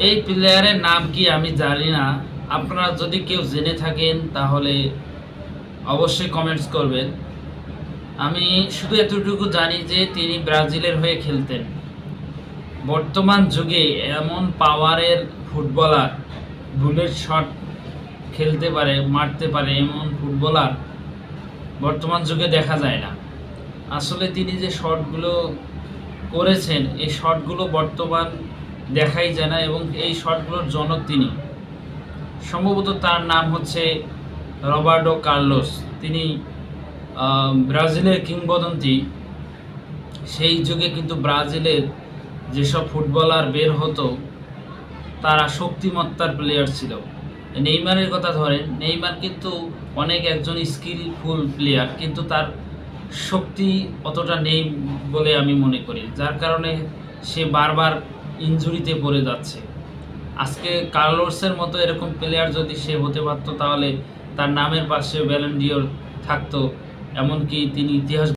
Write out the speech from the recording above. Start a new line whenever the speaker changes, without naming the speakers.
এই প্লেয়ারের নাম কি আমি জানি না। আপনারা যদি কেউ জেনে থাকেন তাহলে অবশ্যই কমেন্টস করবেন। আমি শুধু এতটুকু জানি যে তিনি ব্রাজিলের হয়ে খেলতেন। বর্তমান যুগে এমন পাওয়ারের ফুটবলার, বুলেট শট খেলতে পারে, মারতে পারে এমন ফুটবলার বর্তমান যুগে দেখা যায় না। আসলে তিনি যে শটগুলো করেছেন, এই শটগুলো বর্তমান দেখাই যায় না, এবং এই শটগুলোর জনক তিনি। সম্ভবত তার নাম হচ্ছে রবার্টো কার্লোস। তিনি ব্রাজিলের কিংবদন্তি। সেই যুগে কিন্তু ব্রাজিলের যেসব ফুটবলার বের হতো তারা শক্তিমত্তার প্লেয়ার ছিল। নেইমারের কথা ধরেন, নেইমার কিন্তু অনেক একজন স্কিলফুল প্লেয়ার, কিন্তু তার শক্তি অতটা নেই বলে আমি মনে করি, যার কারণে সে বারবার ইনজুরিতে পড়ে যাচ্ছে। আজকে কার্লোসের মতো এরকম প্লেয়ার যদি সে হতে পারতো তাহলে তার নামের পাশে ব্যালন ডিওর থাকতো, এমনকি তিনি ইতিহাস